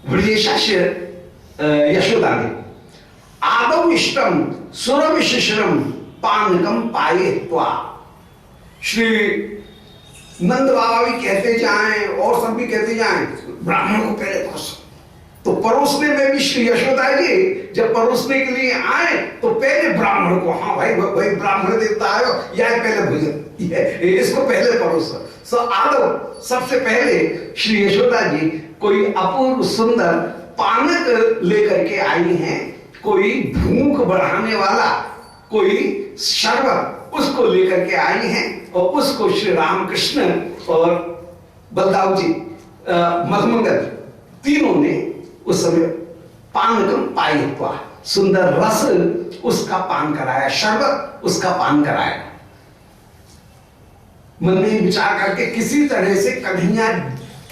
ब्रजेशा से यशोदा ने आदौ इष्टम सुरभि शिशिरम पानकम पाए त्वा। श्री नंद बाबा भी कहते जाएं और सब भी कहते जाएं ब्राह्मण को पहले परोसो। तो परोसने में भी श्री यशोदा जी जब परोसने के लिए आए तो पहले ब्राह्मण को, हाँ भाई भाई ब्राह्मण देवता आयो या पहले भोजन, इसको पहले परोसो। सो आदौ सबसे पहले श्री यशोदा जी कोई अपूर्व सुंदर पानक लेकर के आई हैं, कोई भूख बढ़ाने वाला कोई शरबत उसको लेकर के आई हैं और उसको श्री रामकृष्ण और बलदाव जी मधुमंगल तीनों ने उस समय पानकम पायित्वा, सुंदर रस उसका पान कराया, शरबत उसका पान कराया। मन में विचार करके किसी तरह से कन्हैया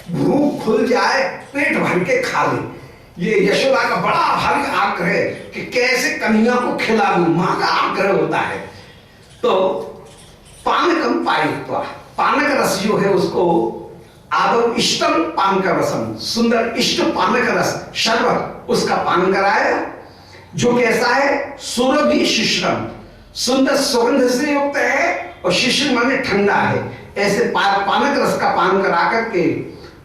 भूख खुल जाए, पेट भर के खा ले। ये यशोदा का बड़ा भारी आग्रह है कि कैसे कन्हैया को खिला दूं, मां का आग्रह होता है। तो पानकम पायित्वा, पानक रस जो है उसको आदौ इष्टम पान का रसम, सुंदर इष्ट पानक रस शरबत उसका पान कराया, जो कैसा है सुरभि शिशिरम, सुंदर सुगंध से युक्त है और शिशिर माने ठंडा है। ऐसे पानक रस का पान करा करके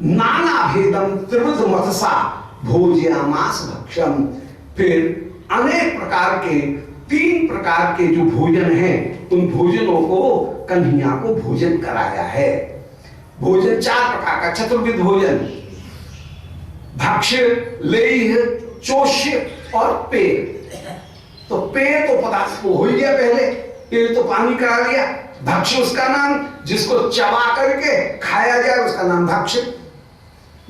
नाना भेदम त्रिविध मथसा भोज्यामास भक्षम, फिर अनेक प्रकार के 3 प्रकार के जो भोजन हैं उन भोजनों को कन्हैया को भोजन कराया है। भोजन 4 प्रकार का, चतुर्विध भोजन, भक्ष्य, लेह्य, चोष्य और पेय। तो पेय तो पदार्थ को हो ही गया पहले, पेय तो पानी करा लिया। भक्ष्य उसका नाम जिसको चबा करके खाया जाए उसका नाम भक्ष्य।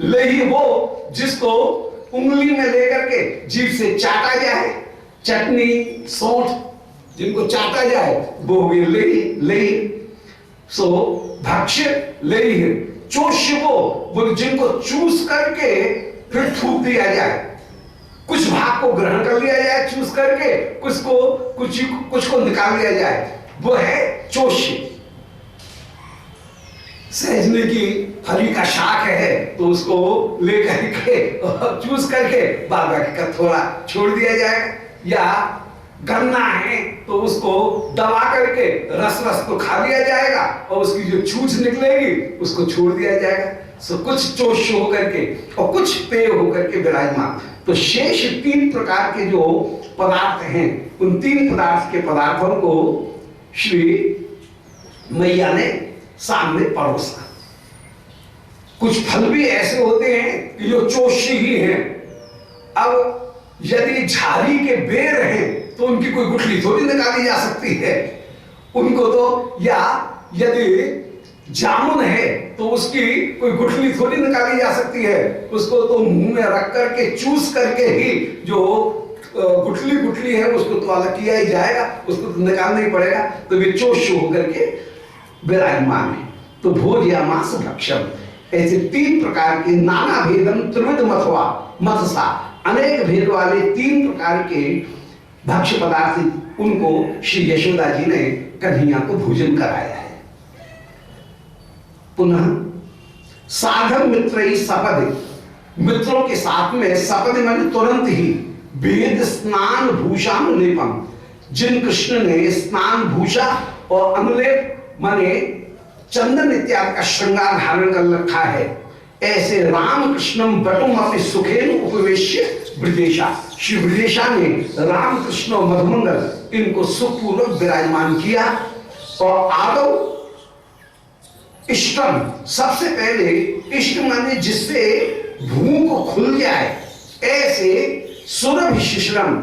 लेह्य वो जिसको उंगली में लेकर के जीभ से चाटा जाए, चटनी सौंठ जिनको चाटा जाए वो हो गए लेह्य। सो भक्ष्य लेह्य। चोष्य वो जिनको चूस करके फिर थूक दिया जाए, कुछ भाग को ग्रहण कर लिया जाए चूस करके, कुछ को निकाल लिया जाए, वो है चोष्य। सहजने की फली का शाक है तो उसको लेकर के चूस करके बाद बाकी का थोड़ा छोड़ दिया जाएगा, या गन्ना है तो उसको दबा करके रस को खा लिया जाएगा और उसकी जो छूछ निकलेगी उसको छोड़ दिया जाएगा। सो कुछ चोष्य होकर के और कुछ पेय होकर के विराजमान। तो शेष 3 प्रकार के जो पदार्थ हैं उन 3 प्रकार के पदार्थों को श्री मैया ने सामने परोसा। कुछ फल भी ऐसे होते हैं कि जो चोष्य ही हैं। अब यदि झाड़ी के बेर हैं तो उनकी कोई गुठली थोड़ी निकाली जा सकती है उनको तो, या यदि जामुन है तो उसकी कोई गुठली थोड़ी निकाली जा सकती है, उसको तो मुंह में रख करके चूस करके ही जो गुठली है उसको तो अलग किया ही जाएगा, उसको तो निकालना ही पड़ेगा। तो वे चोष्य होकर के विराजमान है। तो भोज्यामास भक्षम, ऐसे 3 प्रकार के नाना भेदम त्रिविध मथसा, अनेक भेद वाले 3 प्रकार के भक्ष्य पदार्थ उनको श्री यशोदा जी ने कन्हैया को भोजन कराया है। पुनः साधन मित्र सपद, मित्रों के साथ में सपद माने तुरंत ही, वेद स्नान भूषाम लेपम, जिन कृष्ण ने स्नान भूषा और अनुलेप माने चंदन इत्यादि का श्रृंगार धारण कर रखा है, ऐसे रामकृष्णम बटुम अपने सुखेन उपवेश्य ब्रजेशा, श्री ब्रजेशा ने रामकृष्ण और मधुमंगल इनको सुखपूर्वक विराजमान किया। और आदौ इष्टम, सबसे पहले इष्ट माने जिससे भूख खुल जाए, ऐसे सुरभि शिशिरम,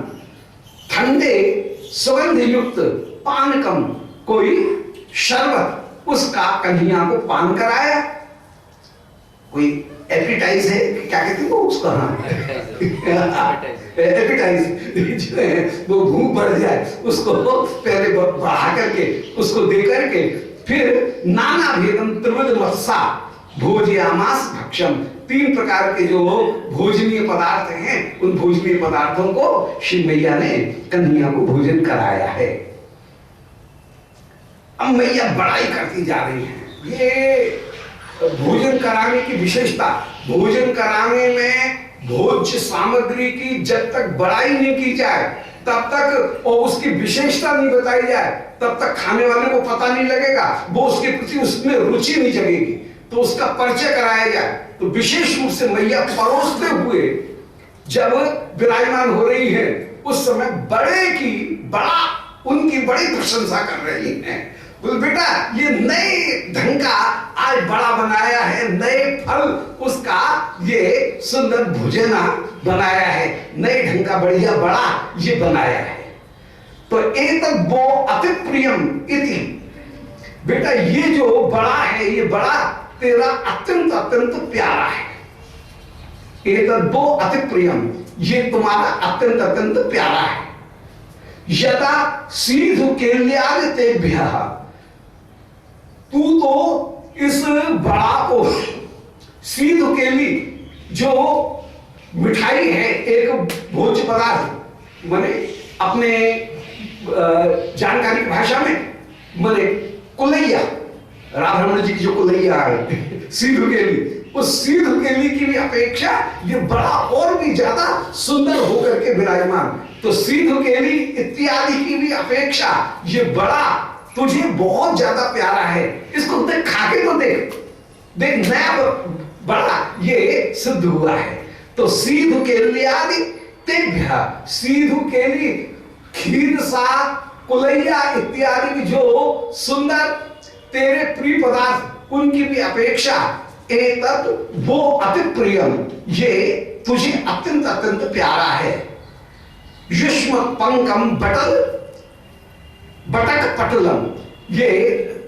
ठंडे सुगंध युक्त पानकम, कोई शरबत उसका कन्हैया को पान कराया। कोई एपिटाइज है, क्या कहते हैं वो उसको, हाँ एपिटाइज जो है वो भूख बढ़ जाए उसको पहले बढ़ा करके उसको दे करके फिर नाना भेदम त्रिविध मत्सा भोज्यामास भक्षम, 3 प्रकार के जो भोजनीय पदार्थ हैं उन भोजनीय पदार्थों को श्री मैया ने कन्हैया को भोजन कराया है। अब मैया बड़ाई करती जा रही है। ये भोजन कराने की विशेषता, भोजन कराने में भोज्य सामग्री की जब तक बड़ाई नहीं की जाए, तब तक और उसकी विशेषता नहीं बताई जाए, तब तक खाने वाले को पता नहीं लगेगा, वो उसके प्रति उसमें रुचि नहीं जगेगी। तो उसका परिचय कराया जाए। तो विशेष रूप से मैया परोसते हुए जब विराजमान हो रही है, उस समय उनकी बड़ी प्रशंसा कर रही हैं। बोल बेटा, ये नए ढंग का आज बड़ा बनाया है, नए फल उसका ये सुंदर भुजना बनाया है, नए ढंग का बढ़िया बड़ा ये बनाया है। तो एतद् वो अति प्रियम इति, बेटा ये जो बड़ा है, ये बड़ा तेरा अत्यंत अत्यंत प्यारा है। एतद् वो अति प्रियम, ये तुम्हारा अत्यंत अत्यंत प्यारा है। यदा सीधु केल्यादि तेभ्यः, तू तो इस बड़ा को सीधु केली जो मिठाई है, एक भोज्य पदार्थ, माने अपने जानकारी की भाषा में माने कुलैया, राधारमण जी की जो कुलैया है सीधु केली, उस सीधु केली की भी अपेक्षा ये बड़ा और भी ज्यादा सुंदर होकर के विराजमान। तो सीधु केली इत्यादि की भी अपेक्षा ये बड़ा तुझे बहुत ज्यादा प्यारा है। इसको देख, खा के तो देख नया बड़ा ये सिद्ध हुआ है। तो सीधु केल्यादि तेभ्य, सीधु केली, खीर सा, कुलैया इत्यादि की जो सुंदर तेरे प्रिय पदार्थ, उनकी भी अपेक्षा एतत् वो अति प्रियम, ये तुझे अत्यंत अत्यंत प्यारा है। युष्म पंकम बटक पटलम, ये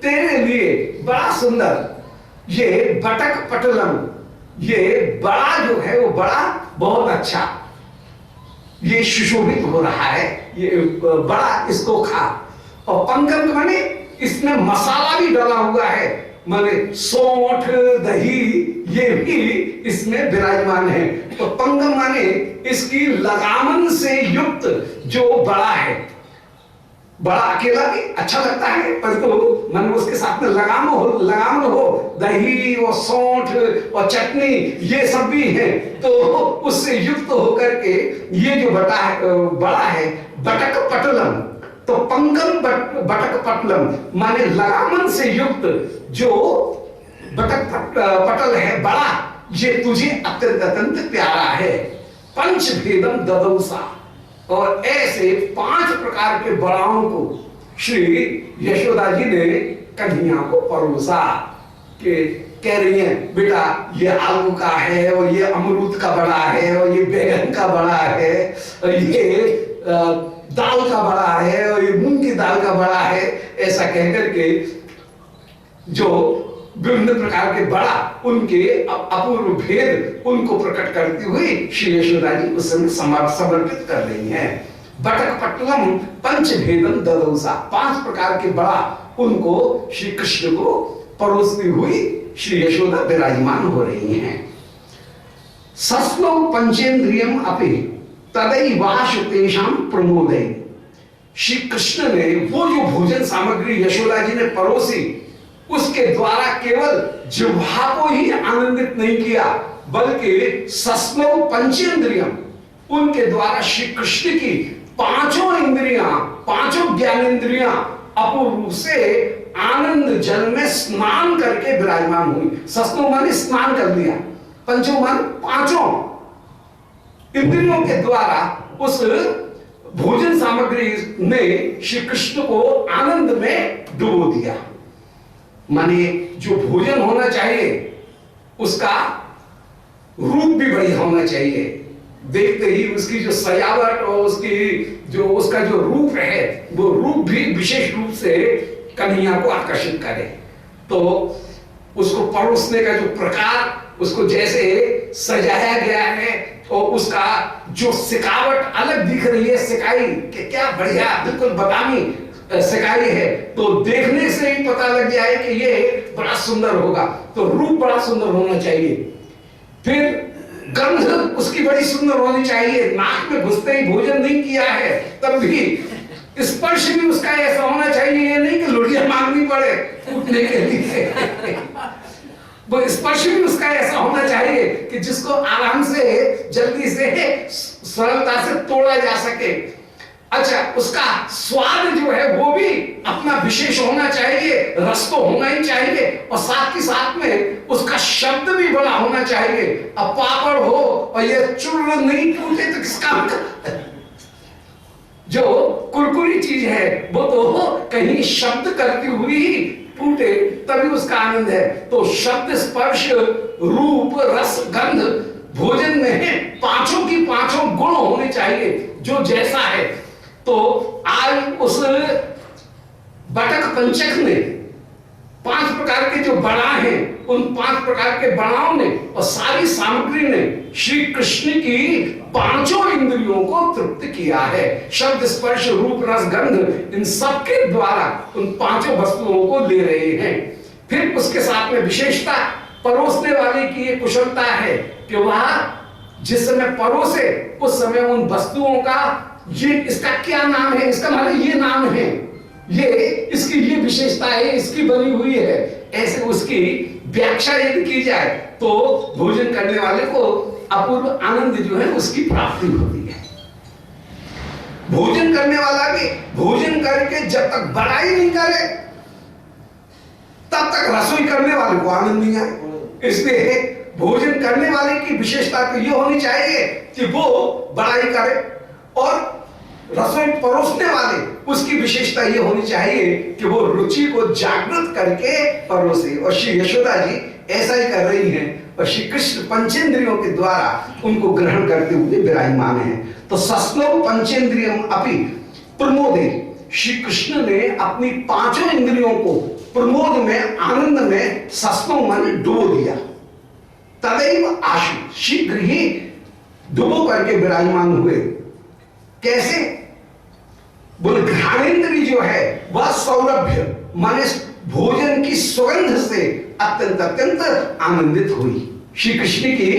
तेरे लिए बड़ा सुंदर, ये बटक पटलम, ये बड़ा जो है वो बड़ा बहुत अच्छा, ये सुशोभित हो रहा है, ये बड़ा, इसको खा। और पंकम माने इसमें मसाला भी डाला हुआ है, माने सौंठ दही ये भी इसमें विराजमान है। तो पंगम माने इसकी लगामन से युक्त जो बड़ा है, बड़ा अकेला भी अच्छा लगता है, पर तो मन उसके साथ में लगाम हो, दही और सौंठ और चटनी ये सब भी है, तो उससे युक्त होकर के ये जो बड़ा है बटक पटलम। तो पंगम बटक पटलम माने लगामन से युक्त जो बटक पटल है बड़ा, ये तुझे अत्यंत अत्यंत प्यारा है। पंच भेदम ददौसा, और ऐसे 5 प्रकार के बड़ाओं को श्री यशोदा जी ने कन्हैया को परोसा। के कह रही है बेटा ये आलू का है, और ये अमरूद का बड़ा है, और ये बैंगन का बड़ा है, और ये दाल का बड़ा है, और ये मूंग की दाल का बड़ा है। ऐसा कहकर के जो विभिन्न प्रकार के बड़ा, उनके अपूर्व भेद उनको प्रकट करती हुई श्री यशोदा जी उस समय समर्पित कर रही हैं। बटक पटलम पंच भेदम ददौसा, 5 प्रकार के बड़ा उनको श्री कृष्ण को परोसती हुई श्री यशोदा विराजमान हो रही हैं। सस्लो पंचेंद्रियम अपि तदैवाश तेषां प्रमोदय, श्री कृष्ण ने वो जो भोजन सामग्री यशोदा जी ने परोसी, उसके द्वारा केवल जिह्वा को ही आनंदित नहीं किया, बल्कि सस्लो पंचेंद्रियम, उनके द्वारा श्री कृष्ण की 5 इंद्रियां, 5 ज्ञानेंद्रियां अपूर्व रूप से आनंद जल में स्नान करके विराजमान हुई। सस्लो माने स्नान कर लिया, पंचो माने 5 इंद्रियों के द्वारा उस भोजन सामग्री ने श्री कृष्ण को आनंद में डुबो दिया। माने जो भोजन होना चाहिए उसका रूप भी बढ़िया होना चाहिए, देखते ही उसकी जो सजावट और उसका जो रूप है, वो रूप भी विशेष रूप से कन्हैया को आकर्षित करे। तो उसको परोसने का जो प्रकार, उसको जैसे सजाया गया है, और उसका जो सिकावट अलग दिख रही है, सिकाई कि क्या बढ़िया बिल्कुल बादामी सिकाई है, तो देखने से ही पता लग जाए कि ये बड़ा सुंदर होगा। तो रूप बड़ा सुंदर होना चाहिए, फिर गंध उसकी बड़ी सुंदर होनी चाहिए, नाक में घुसते ही भोजन नहीं किया है तब भी स्पर्श भी उसका ऐसा होना चाहिए, ये नहीं कि लोटियां मांगनी पड़े उठने के लिए वो स्पर्श भी उसका ऐसा होना चाहिए कि जिसको आराम से जल्दी से सरलता से तोड़ा जा सके। अच्छा, उसका स्वाद जो है वो भी अपना विशेष होना चाहिए, रस तो होना ही चाहिए, और साथ ही साथ में उसका शब्द भी बड़ा होना चाहिए। अब पापड़ हो और ये चुर्र नहीं टूटे तो किसका मतलब? जो कुरकुरी चीज है वो तो कहीं शब्द करती हुई ही टूटे तभी उसका आनंद है। तो शब्द, स्पर्श, रूप, रस, गंध भोजन में पांचों की पांचों गुण होने चाहिए, जो जैसा है। तो आज उस बटक पंचक ने 5 प्रकार के जो बड़ा हैं, उन 5 प्रकार के बड़ाओं ने और सारी सामग्री ने श्री कृष्ण की पांचों इंद्रियों को तृप्त किया है। शब्द, स्पर्श, रूप, रस, गंध, इन सब के द्वारा उन पांचों वस्तुओं को ले रहे हैं। फिर उसके साथ में विशेषता, परोसने वाले की ये कुशलता है कि वह जिस समय परोसे उस समय उन वस्तुओं का ये इसका क्या नाम है, इसका मतलब ये नाम है, ये इसकी ये विशेषता है, इसकी बनी हुई है, ऐसे उसकी व्याख्या यदि की जाए तो भोजन करने वाले को अपूर्व आनंद जो है उसकी प्राप्ति होती है। भोजन करने वाला भी भोजन करके जब तक बड़ाई नहीं करे तब तक रसोई करने वाले को आनंद नहीं आए। इसलिए भोजन करने वाले की विशेषता तो ये होनी चाहिए कि वो बड़ाई करे, और रसोई परोसने वाले उसकी विशेषता ये होनी चाहिए कि वो रुचि को जागृत करके परोसे। और श्री यशोदा जी ऐसा ही कर रही हैं, और श्री कृष्ण पंचेंद्रियों के द्वारा उनको ग्रहण करते हुए विराजमान हैं। तो सस्लो पंचेंद्रियम अपि प्रमोदे, श्री कृष्ण ने अपनी पांचों इंद्रियों को प्रमोद में, आनंद में, सस्लो मन डुबो दिया। तदैव आशु, शीघ्र ही डुबो करके विराजमान हुए। कैसे? बोले घ्राणेन्द्री जो है वह सौरभ्य माने भोजन की सुगंध से अत्यंत अत्यंत आनंदित हुई। श्री कृष्ण की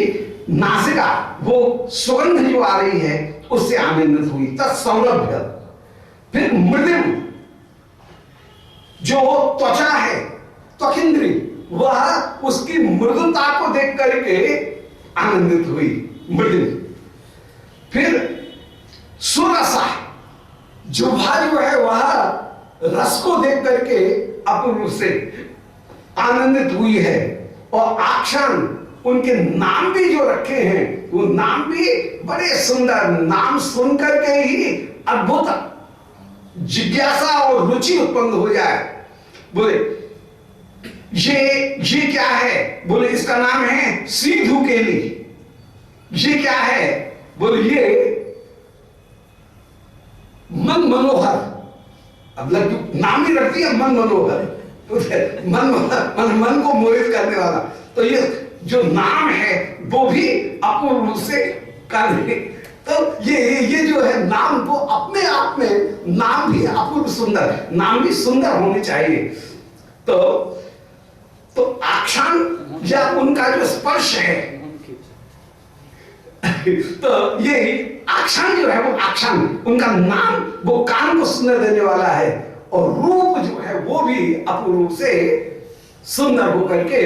नासिका वो सुगंध जो आ रही है उससे आनंदित हुई, तत्सौरभ्य। फिर मृदिम, जो त्वचा है, त्वकिंद्री, वह उसकी मृदुता को देख करके आनंदित हुई, मृदिम। फिर सुरसा, जुभा जो है वह रस को देख करके अपूर्व से आनंदित हुई है। और आख्यान, उनके नाम भी जो रखे हैं वो नाम भी बड़े सुंदर, नाम सुन करके ही अद्भुत जिज्ञासा और रुचि उत्पन्न हो जाए। बोले ये क्या है? बोले इसका नाम है सीधु केली। ये क्या है? बोले ये मन मनोहर। अब लड्डू नाम ही रख दिया मन मनोहर, मन को मोहित करने वाला। तो ये जो नाम है वो भी अपूर्व रूप से कार्य। तो ये जो है नाम, वो अपने आप में नाम भी अपूर्व सुंदर, नाम भी सुंदर होने चाहिए। तो आख्यान या उनका जो स्पर्श है, तो ये आख्यान जो है वो आख्यान, उनका नाम वो कान को सुंदर देने वाला है, और रूप जो है वो भी अपूर्व से सुंदर होकर के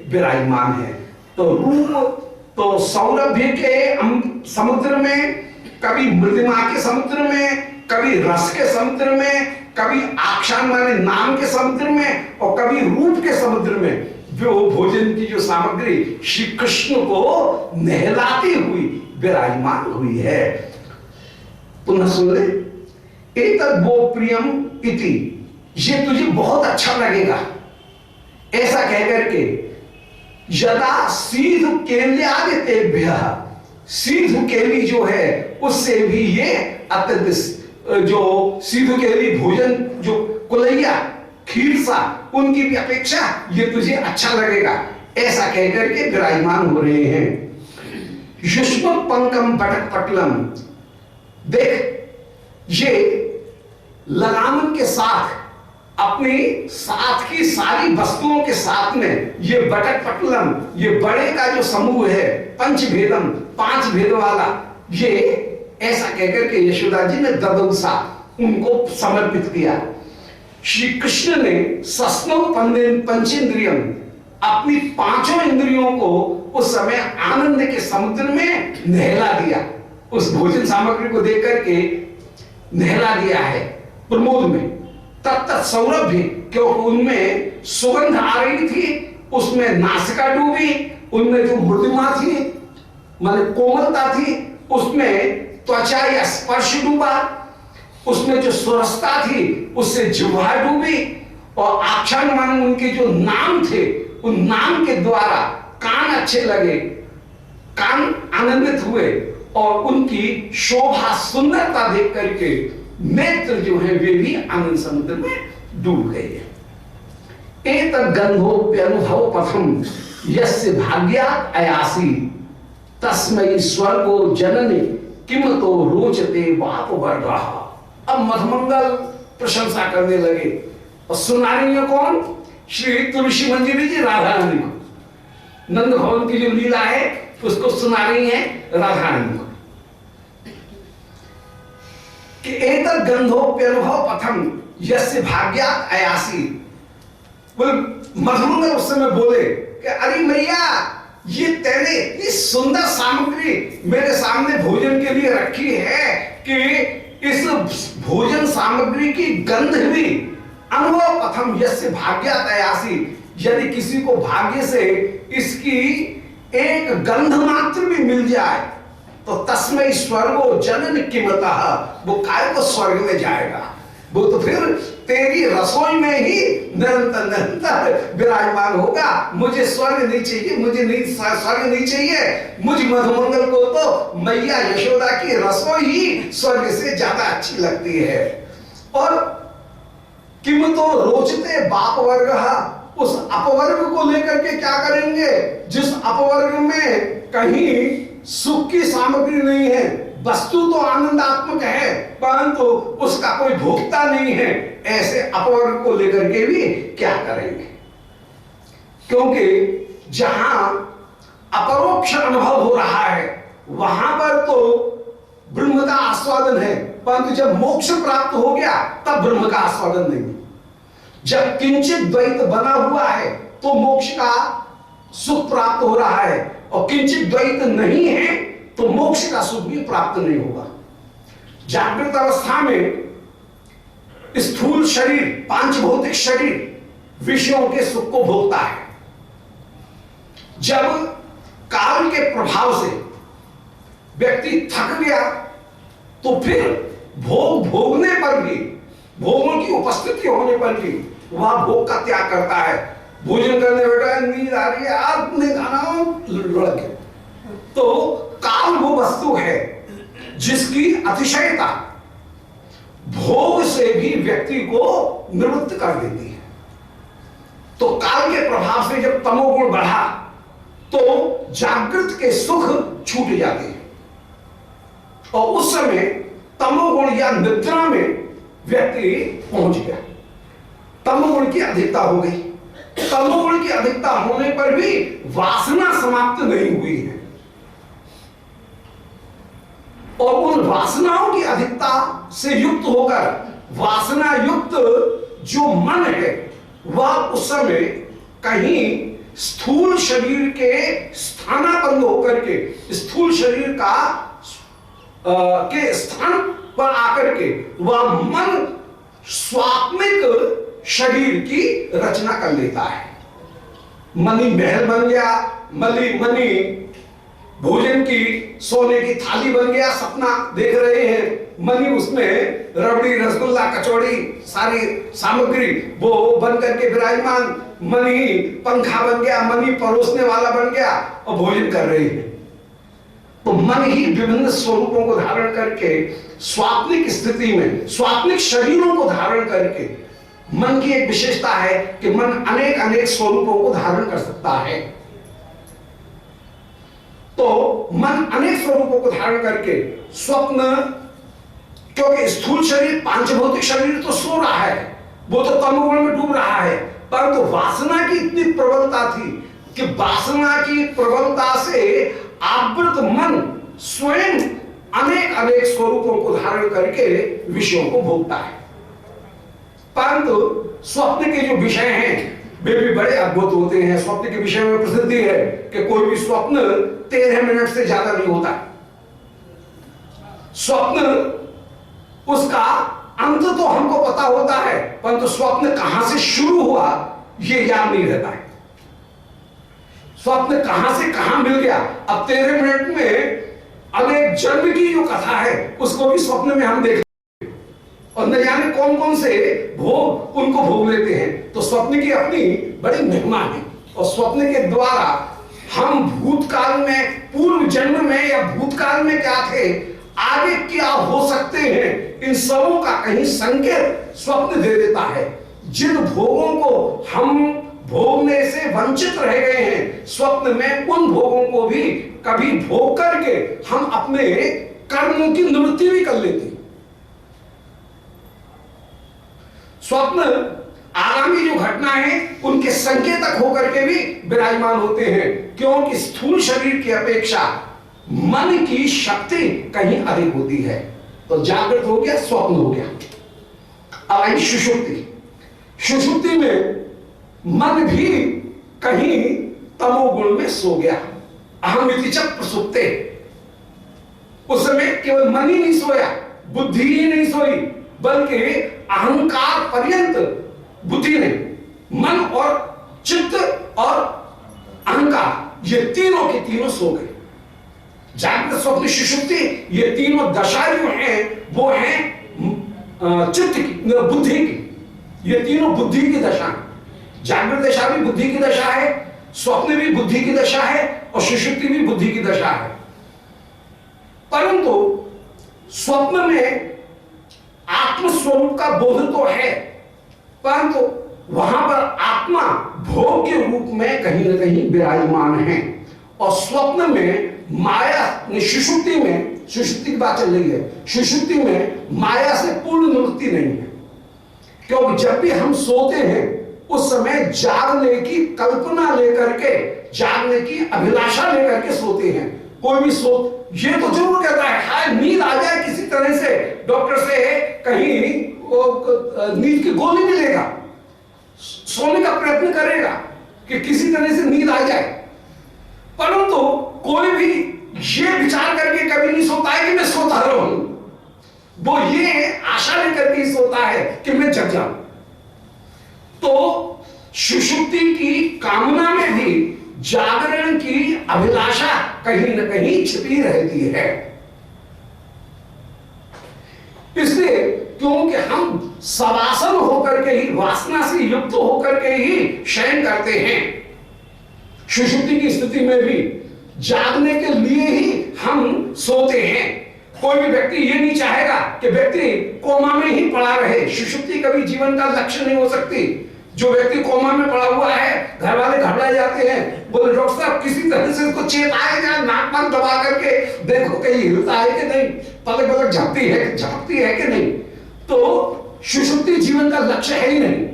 विराजमान है। तो रूप तो सौरभ्य के समुद्र में, कभी मृदिमा के समुद्र में, कभी रस के समुद्र में, कभी आख्यान माने नाम के समुद्र में, और कभी रूप के समुद्र में जो भोजन की जो सामग्री श्री कृष्ण को नहलाती हुई विराजमान हुई है। पुनः सुन ले, एतद् वो प्रियम इति, ये तुझे बहुत अच्छा लगेगा, ऐसा कहकर के यदा सीधु केल्यादितेभ्यः, सीधु केली जो है उससे भी ये अत्यंत, जो सीधु केली भोजन जो कुलैया खीरसा, उनकी भी अपेक्षा ये तुझे अच्छा लगेगा, ऐसा कहकर के विराजमान हो रहे हैं। युष्म पंकम बटक पटलम, देख ये लगाम के साथ अपनी साथ की सारी वस्तुओं के साथ में ये बटक पटलम, ये बड़े का जो समूह है, पंचभेदम 5 भेद वाला, ये ऐसा कहकर के यशोदा जी ने ददुसा उनको समर्पित किया। श्री कृष्ण ने सस्नो पंचेंद्रियम अपनी पांचों इंद्रियों को उस समय आनंद के समुद्र में नहला दिया, उस भोजन सामग्री को देख करके नहला दिया है प्रमोद में। तब तक सौरभ भी, क्योंकि उनमें सुगंध आ रही थी, उसमें नासिका डूबी, उनमें जो मृदुमा थी माने कोमलता थी, उसमें त्वचा या स्पर्श डूबा, उसमें जो सुरसता थी उससे जिह्वा डूबी, और आख्यान मान उनके जो नाम थे उन नाम के द्वारा कान अच्छे लगे, कान आनंदित हुए, और उनकी शोभा सुंदरता देख करके नेत्र जो है वे भी आनंद समुद्र में डूब गए हैं। एक गंधोप्यनुभव पथम यस्य भाग्यात् अयासी तस्मै स्वर्गो जननी किम तो रोचते बाप वर्गा। अब मधुमंगल प्रशंसा करने लगे, और सुना रही है कौन? श्री तुलसी मंजरी जी राधा रानी को। नंद भवन की जो लीला है उसको सुना रही है राधा रानी को कि एक गंधोप्यनुभव पथम यस्य भाग्यात् अयासी। बोले मधुमंगल उस समय बोले कि अरे मैया, ये तेरे ये सुंदर सामग्री मेरे सामने भोजन के लिए रखी है कि इस भोजन सामग्री की गंध भी अनुभव पथम यस्य भाग्यात् अयासी, यदि किसी को भाग्य से इसकी एक गंध मात्र भी मिल जाए तो तस्मै स्वर्गो जनन किमतः, वो काय को स्वर्ग में जाएगा, वो तो फिर तेरी रसोई में ही निरंतर निरंतर विराजमान होगा। मुझे स्वर्ग नहीं चाहिए, मुझे नहीं स्वर्ग नहीं चाहिए, मुझ मधुमंगल को तो मैया यशोदा की रसोई ही स्वर्ग से ज्यादा अच्छी लगती है। और किम तो रोचते बाप वर्ग, उस अपवर्ग को लेकर के क्या करेंगे जिस अपवर्ग में कहीं सुख की सामग्री नहीं है, वस्तु तो आनंदात्मक है परंतु उसका कोई भोक्ता नहीं है, ऐसे अपवर्ग को लेकर के भी क्या करेंगे? क्योंकि जहां अपरोक्ष अनुभव हो रहा है वहां पर तो ब्रह्म का आस्वादन है, परंतु जब मोक्ष प्राप्त हो गया तब ब्रह्म का आस्वादन नहीं। जब किंचित द्वैत बना हुआ है तो मोक्ष का सुख प्राप्त हो रहा है, और किंचित द्वैत नहीं है तो मोक्ष का सुख भी प्राप्त नहीं होगा। जागृत अवस्था में स्थूल शरीर, पांच भौतिक शरीर विषयों के सुख को भोगता है। जब काल के प्रभाव से व्यक्ति थक गया तो फिर भोग भोगने पर भी, भोगों की उपस्थिति होने पर भी वह भोग का त्याग करता है। भोजन करने बैठा, नींद आ रही है, आपने खाना लड़के, तो काल वो वस्तु है जिसकी अतिशयता भोग से भी व्यक्ति को निवृत्त कर देती है। तो काल के प्रभाव से जब तमोगुण बढ़ा तो जागृत के सुख छूट जाते हैं, और उस समय तमोगुण या निद्रा में व्यक्ति पहुंच गया, तमोगुण की अधिकता हो गई। तमोगुण की अधिकता होने पर भी वासना समाप्त नहीं हुई है, और उन वासनाओं की अधिकता से युक्त होकर वासना युक्त जो मन है वह उस समय कहीं स्थूल शरीर के स्थानापन्न होकर के स्थूल शरीर का के स्थान पर आकर के वह मन स्वात्मिक शरीर की रचना कर लेता है। मनी महल बन गया, मनी भोजन की सोने की थाली बन गया, सपना देख रहे हैं, मनी उसमें रबड़ी रसगुल्ला कचौड़ी सारी सामग्री वो बन करके विराजमान, मनी पंखा बन गया, मनी परोसने वाला बन गया और भोजन कर रहे हैं। तो मन ही विभिन्न स्वरूपों को धारण करके स्वात्मिक स्थिति में स्वात्मिक शरीरों को धारण करके, मन की एक विशेषता है कि मन अनेक अनेक स्वरूपों को धारण कर सकता है। तो मन अनेक स्वरूपों को धारण करके स्वप्न, क्योंकि स्थूल शरीर पांच भौतिक शरीर तो सो रहा है, वो तो तमोगुण में डूब रहा है, परंतु वासना की इतनी प्रबलता थी कि वासना की प्रबलता से आवृत मन स्वयं अनेक अनेक स्वरूपों को धारण करके विषयों को भोगता है। परंतु स्वप्न के जो विषय हैं वे भी बड़े अद्भुत होते हैं। स्वप्न के विषय में प्रसिद्धि है कि कोई भी स्वप्न 13 मिनट से ज्यादा नहीं होता। स्वप्न उसका अंत तो हमको पता होता है, परंतु स्वप्न कहां से शुरू हुआ यह याद नहीं रहता है। स्वप्न कहां से कहां मिल गया, अब 13 मिनट में अब एक जन्म की जो कथा है उसको भी स्वप्न में हम देख, और न जाने कौन कौन से भोग उनको भोग लेते हैं। तो स्वप्न की अपनी बड़ी महिमा है, और स्वप्न के द्वारा हम भूतकाल में, पूर्व जन्म में या भूतकाल में क्या थे, आगे क्या हो सकते हैं, इन सबों का कहीं संकेत स्वप्न दे देता है। जिन भोगों को हम भोगने से वंचित रह गए हैं, स्वप्न में उन भोगों को भी कभी भोग करके हम अपने कर्मों की निवृत्ति भी कर लेते हैं। स्वप्न आगामी जो घटना है उनके संकेतक होकर के भी विराजमान होते हैं, क्योंकि स्थूल शरीर की अपेक्षा मन की शक्ति कहीं अधिक होती है। तो जागृत हो गया, स्वप्न हो गया। अब आई सुषुप्ति। सुषुप्ति में मन भी कहीं तमोगुण में सो गया। अहमिति च प्रसुप्ते। उस समय केवल मन ही नहीं सोया, बुद्धि ही नहीं सोई, बल्कि अहंकार पर्यंत बुद्धि ने, मन और चित्त और अहंकार, ये तीनों के तीनों सो गए। जागृत स्वप्न सुषुप्ति ये तीनों दशा जो हैं वो हैं चित्त की, बुद्धि की। ये तीनों बुद्धि की दशा है। जागृत दशा भी बुद्धि की दशा है, स्वप्न भी बुद्धि की दशा है, और सुषुप्ति भी बुद्धि की दशा है। परंतु स्वप्न में आत्मस्वरूप का बोध तो है, परंतु वहां पर आत्मा भोग के रूप में कहीं न कहीं विराजमान है। और स्वप्न में माया, सुषुप्ति में, सुषुप्ति की बात चल रही है, सुषुप्ति में माया से पूर्ण निवृत्ति नहीं है। क्योंकि जब भी हम सोते हैं उस समय जागने की कल्पना लेकर के, जागने की अभिलाषा लेकर के सोते हैं। कोई भी ये तो जरूर कहता है हाय नींद आ जाए किसी तरह से, डॉक्टर से कहीं नींद की गोली मिलेगा, सोने का प्रयत्न करेगा कि किसी तरह से नींद आ जाए। परंतु कोई भी ये विचार करके कभी नहीं सोता है कि मैं सोता रहूं, वो ये आशा लेकर के सोता है कि मैं जग जाऊं। तो सुषुप्ति की कामना में भी जागरण की अभिलाषा कहीं न कहीं छिपी रहती है। इसलिए क्योंकि हम सवासन होकर के ही, वासना से युक्त होकर के ही शयन करते हैं, सुषुप्ति की स्थिति में भी जागने के लिए ही हम सोते हैं। कोई भी व्यक्ति ये नहीं चाहेगा कि व्यक्ति कोमा में ही पड़ा रहे। सुषुप्ति कभी जीवन का लक्ष्य नहीं हो सकती। जो व्यक्ति कोमा में पड़ा हुआ है, घर वाले घबरा जाते हैं, बोले डॉक्टर साहब किसी तरह से उसको चेत आएगा, नाक पान दबा करके देखो कहीं हिलता है कि नहीं, पलक पलक झपकती है कि नहीं। तो सुषुप्ति जीवन का लक्ष्य है ही नहीं।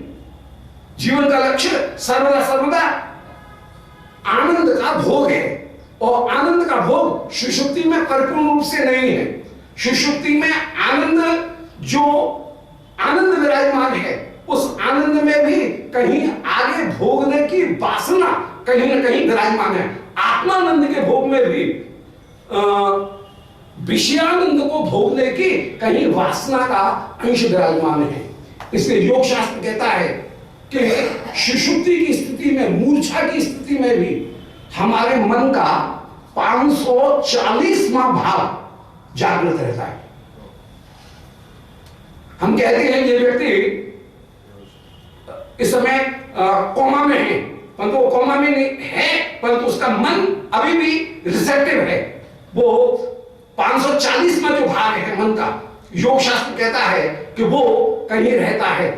जीवन का लक्ष्य सर्वदा सर्वदा आनंद का भोग है, और आनंद का भोग सुषुप्ति में परिपूर्ण रूप से नहीं है। सुषुप्ति में आनंद, जो आनंद विराजमान है, उस आनंद में भी कहीं आगे भोगने की वासना कहीं न कहीं विराजमान है। आत्मानंद के भोग में भी विषयानंद को भोगने की कहीं वासना का अंश विराजमान है। इसलिए योग शास्त्र कहता है कि सुषुप्ति की स्थिति में, मूर्छा की स्थिति में भी हमारे मन का 540वां भाव जागृत रहता है। हम कहते हैं ये व्यक्ति इस समय कोमा में है, परंतु वो कोमा में नहीं है, परंतु उसका मन अभी भी रिसेप्टिव है। वो 540वां जो भाग है मन का, योग शास्त्र कहता है कि वो कहीं रहता है।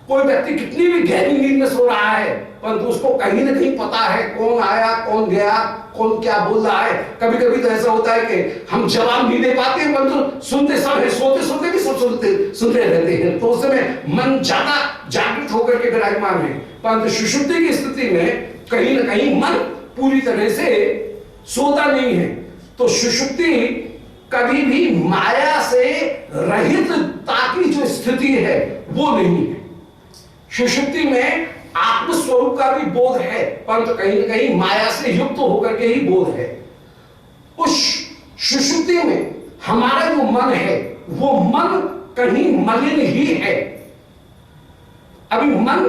कोई व्यक्ति कितनी भी गहरी नींद में सो रहा है, परंतु उसको कहीं ना कहीं पता है कौन आया, कौन गया, कौन क्या बोल रहा है। कभी कभी तो ऐसा होता है कि हम जवाब नहीं दे पाते हैं, परंतु सुनते सब है, सोते सोते भी सब सुनते रहते हैं। तो उस समय मन ज्यादा जागृत होकर के विराजमान है। परंतु सुषुप्ति की स्थिति में कहीं ना कहीं मन पूरी तरह से सोता नहीं है। तो सुषुप्ति कभी भी माया से रहितता की जो स्थिति है वो नहीं है। सुषुप्ति में आत्मस्वरूप का भी बोध है, परंतु कहीं ना कहीं माया से युक्त होकर के ही बोध है। उस सुषुप्ति में हमारा जो मन है वो मन कहीं मलिन ही है, अभी मन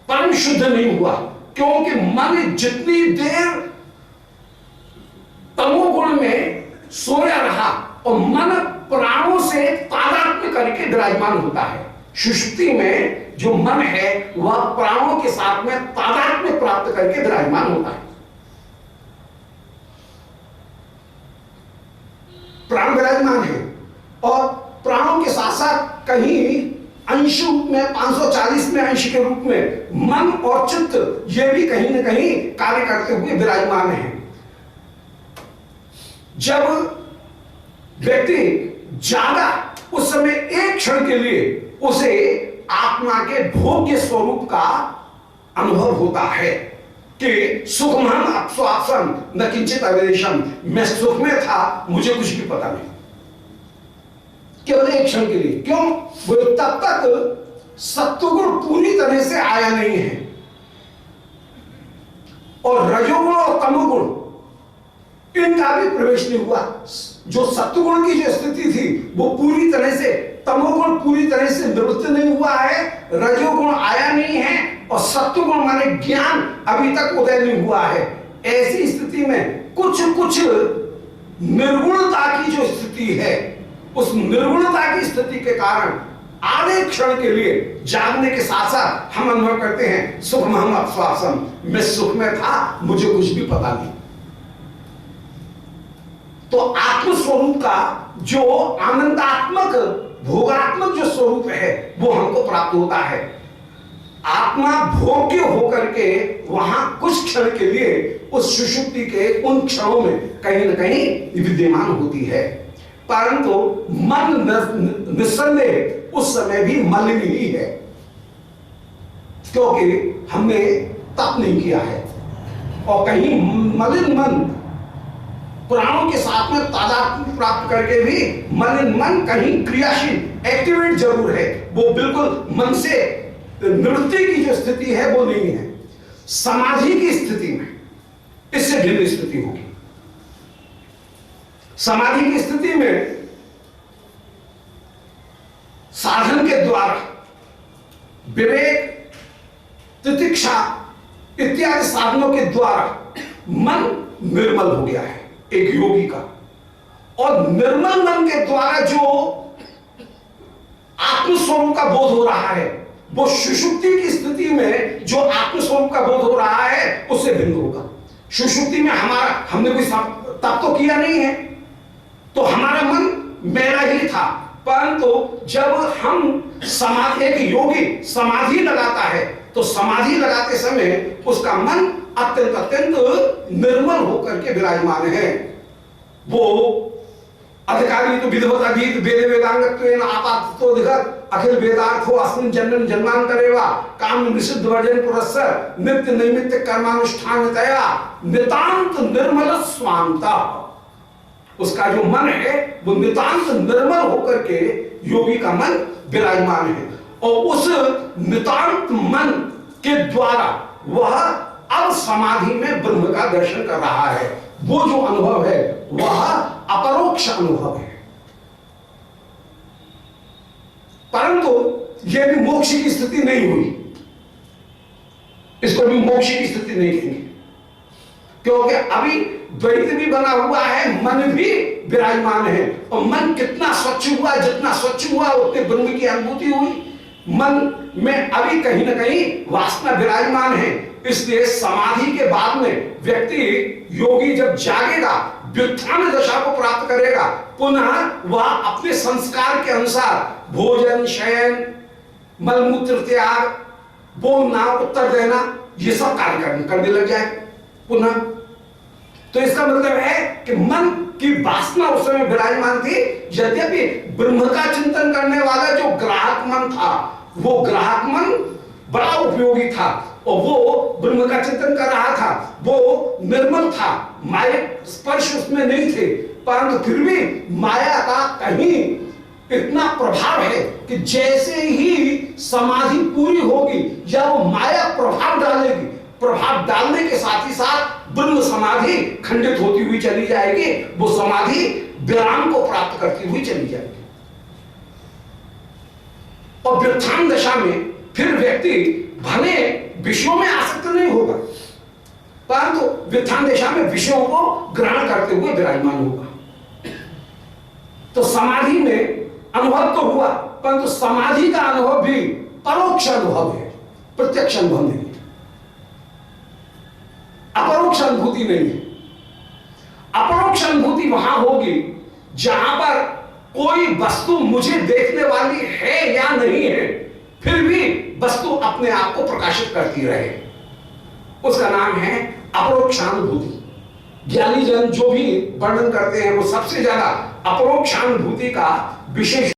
परम शुद्ध नहीं हुआ, क्योंकि मन जितनी देर तमोगुण में सोया रहा और मन प्राणों से तादात्म्य करके विराजमान होता है। सुषुप्ति में जो मन है वह प्राणों के साथ में तादात्म्य प्राप्त करके विराजमान होता है। प्राण विराजमान है और प्राणों के साथ साथ कहीं अंश रूप में 540 में अंश के रूप में मन और चित्त ये भी कहीं ना कहीं कार्य करते हुए विराजमान है। जब व्यक्ति जागा उस समय एक क्षण के लिए उसे आत्मा के भोग्य स्वरूप का अनुभव होता है कि सुखमहम अप्स्वाप्सम न किंचित अवेदेशम, मैं सुख में था, मुझे कुछ भी पता नहीं, केवल एक क्षण के लिए। क्यों? वो तब तक सत्वगुण पूरी तरह से आया नहीं है और रजोगुण और तमोगुण इनका भी प्रवेश नहीं हुआ। जो सत्वगुण की जो स्थिति थी वो पूरी तरह से, तमोगुण पूरी तरह से निवृत्त नहीं हुआ है, रजोगुण आया नहीं है और सत्वगुण माने ज्ञान अभी तक उदय नहीं हुआ है। ऐसी स्थिति में कुछ कुछ निर्गुणता की जो स्थिति है, उस निर्गुणता की स्थिति के कारण आधे क्षण के लिए जागने के साथ साथ हम अनुभव करते हैं सुखमहम अप्स्वाप्सम, मैं सुख में था, मुझे कुछ भी पता नहीं। तो आत्मस्वरूप का जो आनंदात्मक भोगात्मक जो स्वरूप है वो हमको प्राप्त होता है। आत्मा भोग्य होकर के वहां कुछ क्षण के लिए उस सुषुप्ति के उन क्षणों में कहीं ना कहीं विद्यमान होती है, परंतु मन निस्संदेह उस समय भी मलिन ही है, क्योंकि हमने तप नहीं किया है और कहीं मलिन मन प्राणों के साथ में तादात्म्य प्राप्त करके भी मलिन मन कहीं क्रियाशील एक्टिवेट जरूर है, वो बिल्कुल मन से निवृत्ति की जो स्थिति है वो नहीं है। समाधि की स्थिति में इससे भिन्न स्थिति होगी। समाधि की स्थिति में साधन के द्वारा विवेक, तितिक्षा इत्यादि साधनों के द्वारा मन निर्मल हो गया है एक योगी का, और निर्मल मन के द्वारा जो आत्मस्वरूप का बोध हो रहा है वो सुषुप्ति की स्थिति में जो आत्मस्वरूप का बोध हो रहा है उससे भिन्न होगा। सुषुप्ति में हमने कोई तप तो किया नहीं है, तो हमारा मन मैला ही था, परंतु जब हम समाधि, एक योगी समाधि लगाता है तो समाधि लगाते समय उसका मन अत्यंत अत्यंत निर्मल होकर के विराजमान है। वो अधिकारी तो विधवत अधीत वेद वेदांगत्वेन आपाततोधिगत अखिल वेदार्थो अस्मिन् जन्म जन्मांतरेवा काम निषिद्ध वर्जन पुरस्सर नित्य नैमित्तिक कर्मानुष्ठानतया नितांत निर्मल स्वांता। उसका जो मन है वो नितांत निर्मल होकर के योगी का मन विराजमान है और उस नितांत मन के द्वारा वह अब समाधि में ब्रह्म का दर्शन कर रहा है। वो जो अनुभव है वह अपरोक्ष अनुभव है, परंतु यह भी मोक्ष की स्थिति नहीं हुई, इसको भी मोक्ष की स्थिति नहीं कहेंगे, क्योंकि अभी द्वैत भी बना हुआ है, मन भी विराजमान है और मन कितना स्वच्छ हुआ, जितना स्वच्छ हुआ उतने ब्रह्म की अनुभूति हुई। मन में अभी कहीं ना कहीं वासना विराजमान है, इसलिए समाधि के बाद में व्यक्ति योगी जब जागेगा, व्युत्थान दशा को प्राप्त करेगा, पुनः वह अपने संस्कार के अनुसार भोजन, शयन, मलमूत्र त्याग, बोलना, उत्तर देना, ये सब कार्य करने लग जाए पुनः। तो इसका मतलब है कि मन की वासना उस समय विराजमान थी, यद्यपि ब्रह्म का चिंतन करने वाला जो ग्राहक मन था वो ग्राहक मन बड़ा उपयोगी था और वो ब्रह्म का चिंतन कर रहा था, वो निर्मल था, माया स्पर्श उसमें नहीं थे, परंतु फिर भी माया का कहीं इतना प्रभाव है कि जैसे ही समाधि पूरी होगी या वो माया प्रभाव डालेगी, प्रभाव डालने के साथ ही साथ ब्रह्म समाधि खंडित होती हुई चली जाएगी, वो समाधि विराम को प्राप्त करती हुई चली जाएगी। और व्युत्थान दशा में फिर व्यक्ति भले विषयों में आसक्त नहीं होगा, परंतु व्युत्थान दशा में विषयों को ग्रहण करते हुए विराजमान होगा। तो समाधि में अनुभव तो हुआ, परंतु समाधि का अनुभव भी परोक्ष अनुभव है, प्रत्यक्ष अनुभव नहीं है, अपरोक्ष अनुभूति नहीं है। अपरोक्ष अनुभूति वहां होगी जहां पर कोई वस्तु मुझे देखने वाली है या नहीं है, फिर भी वस्तु अपने आप को प्रकाशित करती रहे, उसका नाम है अपरोक्षानुभूति। ज्ञानी जन जो भी वर्णन करते हैं वो सबसे ज्यादा अपरोक्षानुभूति का विशेष